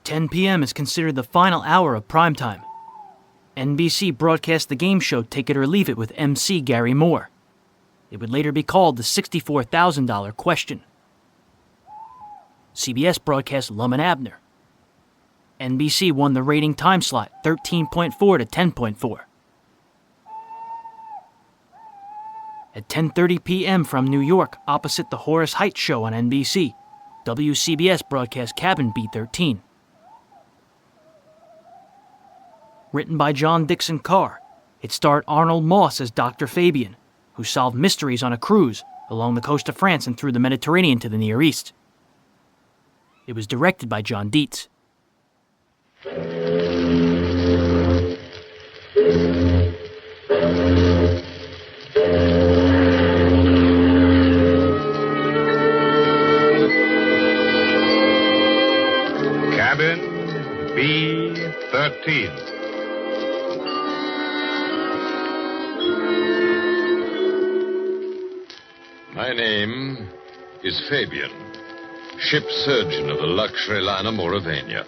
10 p.m. is considered the final hour of primetime. NBC broadcast the game show Take It or Leave It with MC Garry Moore. It would later be called the $64,000 Question. CBS broadcast Lum Abner. NBC won the rating time slot 13.4 to 10.4. At 10:30 p.m. from New York, opposite the Horace Heidt Show on NBC, WCBS broadcast Cabin B13. Written by John Dickson Carr, it starred Arnold Moss as Dr. Fabian, who solved mysteries on a cruise along the coast of France and through the Mediterranean to the Near East. It was directed by John Dietz. Cabin B13. My name is Fabian, ship surgeon of the luxury liner Mauravania.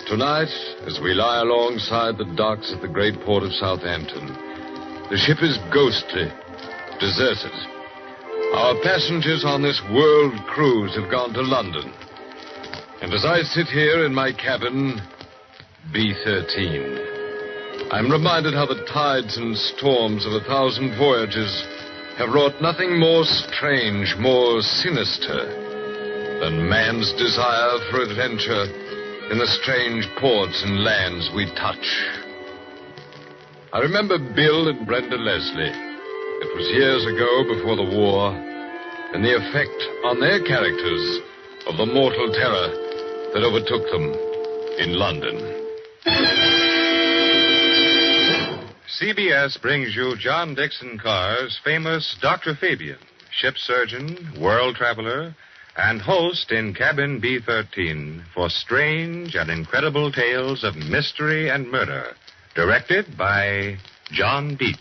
Tonight, as we lie alongside the docks at the great port of Southampton, the ship is ghostly, deserted. Our passengers on this world cruise have gone to London. And as I sit here in my cabin, B13, I'm reminded how the tides and storms of 1,000 voyages have wrought nothing more strange, more sinister than man's desire for adventure in the strange ports and lands we touch. I remember Bill and Brenda Leslie. It was years ago before the war, and the effect on their characters of the mortal terror that overtook them in London. CBS brings you John Dickson Carr's famous Dr. Fabian, ship surgeon, world traveler, and host in Cabin B13 for strange and incredible tales of mystery and murder, directed by John Dietz.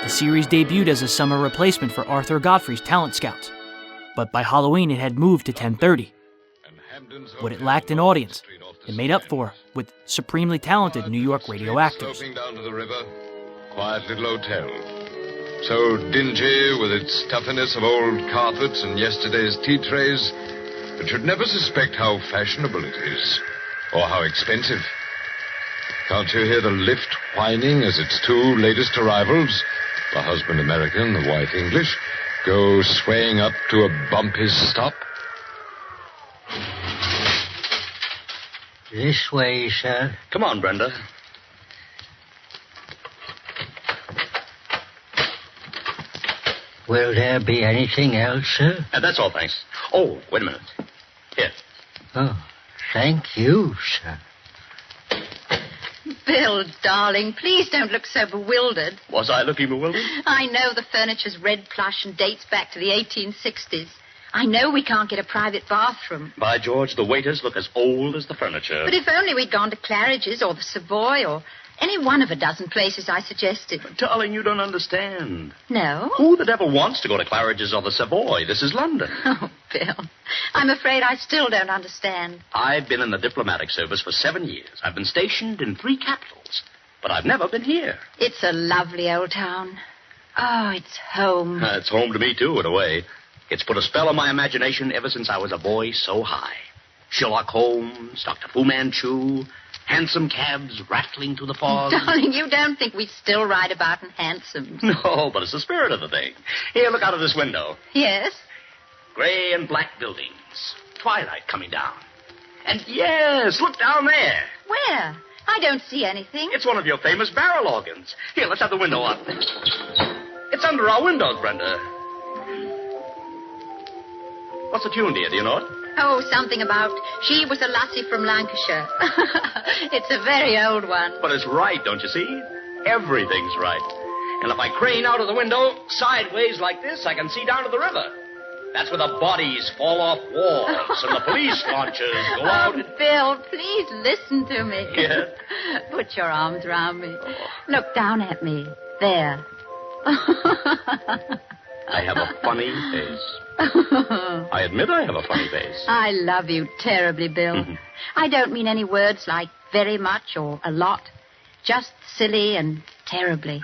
The series debuted as a summer replacement for Arthur Godfrey's Talent Scouts, but by Halloween it had moved to 10:30. What it lacked in audience, it made up for with supremely talented New York radio actors. Sloping down to the river, quiet little hotel. So dingy with its stuffiness of old carpets and yesterday's tea trays that you'd never suspect how fashionable it is or how expensive. Can't you hear the lift whining as its two latest arrivals, the husband American, the wife English, go swaying up to a bumpy stop? This way, sir. Come on, Brenda. Will there be anything else, sir? That's all, thanks. Oh, wait a minute. Here. Oh, thank you, sir. Bill, darling, please don't look so bewildered. Was I looking bewildered? I know the furniture's red plush and dates back to the 1860s. I know we can't get a private bathroom. By George, the waiters look as old as the furniture. But if only we'd gone to Claridge's or the Savoy or any one of a dozen places I suggested. Darling, you don't understand. No? Who the devil wants to go to Claridge's or the Savoy? This is London. Oh, Bill, I'm afraid I still don't understand. I've been in the diplomatic service for 7 years. I've been stationed in 3 capitals. But I've never been here. It's a lovely old town. Oh, it's home. It's home to me, too, in a way. It's put a spell on my imagination ever since I was a boy so high. Sherlock Holmes, Dr. Fu Manchu, hansom cabs rattling through the fog. Darling, you don't think we still ride about in hansoms. No, but it's the spirit of the thing. Here, look out of this window. Yes? Gray and black buildings. Twilight coming down. And yes, look down there. Where? I don't see anything. It's one of your famous barrel organs. Here, let's have the window up. It's under our windows, Brenda. What's the tune, dear? Do you know it? Oh, something about she was a lassie from Lancashire. It's a very old one. But it's right, don't you see? Everything's right. And if I crane out of the window sideways like this, I can see down to the river. That's where the bodies fall off walls and the police launches go out. Oh, Bill, please listen to me. Yes? Put your arms around me. Look down at me. There. I have a funny face. I admit I have a funny face. I love you terribly, Bill. I don't mean any words like very much or a lot. Just silly and terribly.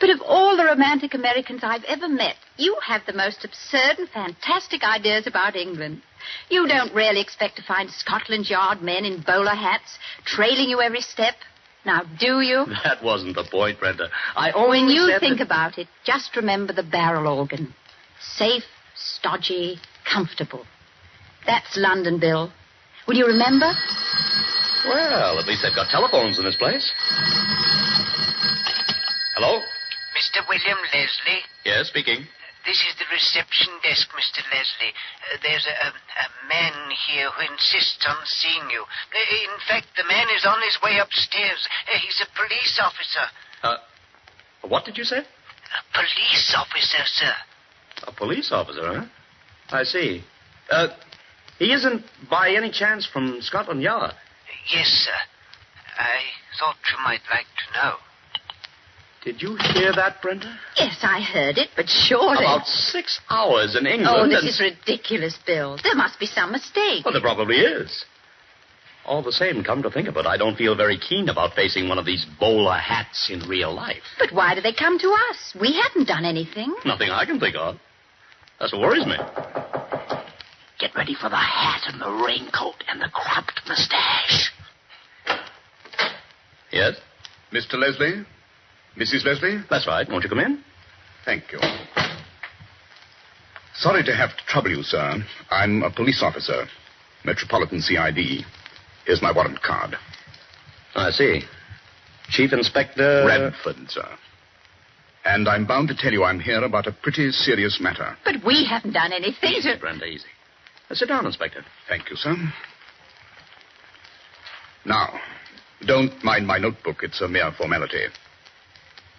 But of all the romantic Americans I've ever met, you have the most absurd and fantastic ideas about England. You don't really expect to find Scotland Yard men in bowler hats trailing you every step. Now, do you? That wasn't the point, Brenda. I only When you said think that... about it, just remember the barrel organ. Safe, stodgy, comfortable. That's London, Bill. Will you remember? Well, at least they've got telephones in this place. Hello? Mr. William Leslie? Yes, speaking. This is the reception desk, Mr. Leslie. There's a man here who insists on seeing you. In fact, the man is on his way upstairs. He's a police officer. What did you say? A police officer, sir. A police officer, huh? I see. He isn't by any chance from Scotland Yard. Yes, sir. I thought you might like to know. Did you hear that, Brenda? Yes, I heard it, but surely... About 6 hours in England. Oh, this and... is ridiculous, Bill. There must be some mistake. Well, there probably is. All the same, come to think of it, I don't feel very keen about facing one of these bowler hats in real life. But why do they come to us? We haven't done anything. Nothing I can think of. That's what worries me. Get ready for the hat and the raincoat and the cropped mustache. Yes? Mr. Leslie? Mrs. Leslie? That's right. Won't you come in? Thank you. Sorry to have to trouble you, sir. I'm a police officer, Metropolitan CID. Here's my warrant card. I see. Chief Inspector... Radford, sir. And I'm bound to tell you I'm here about a pretty serious matter. But we haven't done anything. Easy, Brenda, easy. Sit down, Inspector. Thank you, sir. Now, don't mind my notebook. It's a mere formality.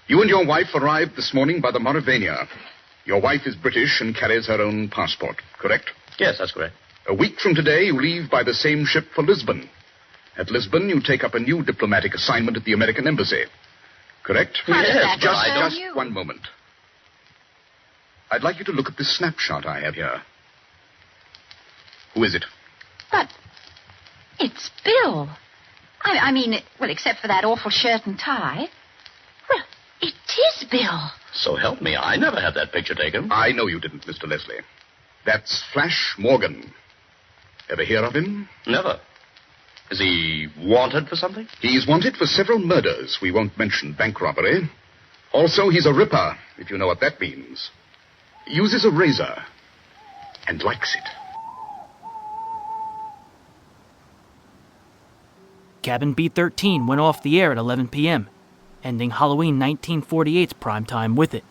You and your wife arrived this morning by the Mauravania. Your wife is British and carries her own passport, correct? Yes, that's correct. A week from today, you leave by the same ship for Lisbon. At Lisbon, you take up a new diplomatic assignment at the American Embassy. Correct? How does that concern Just you? one moment. I'd like you to look at this snapshot I have here. Who is it? But it's Bill. I mean, well, except for that awful shirt and tie. Well, it is Bill. So help me, I never had that picture taken. I know you didn't, Mr. Leslie. That's Flash Morgan. Ever hear of him? Never. Is he wanted for something? He's wanted for several murders. We won't mention bank robbery. Also, he's a ripper, if you know what that means. Uses a razor and likes it. Cabin B-13 went off the air at 11 p.m., ending Halloween 1948's prime time with it.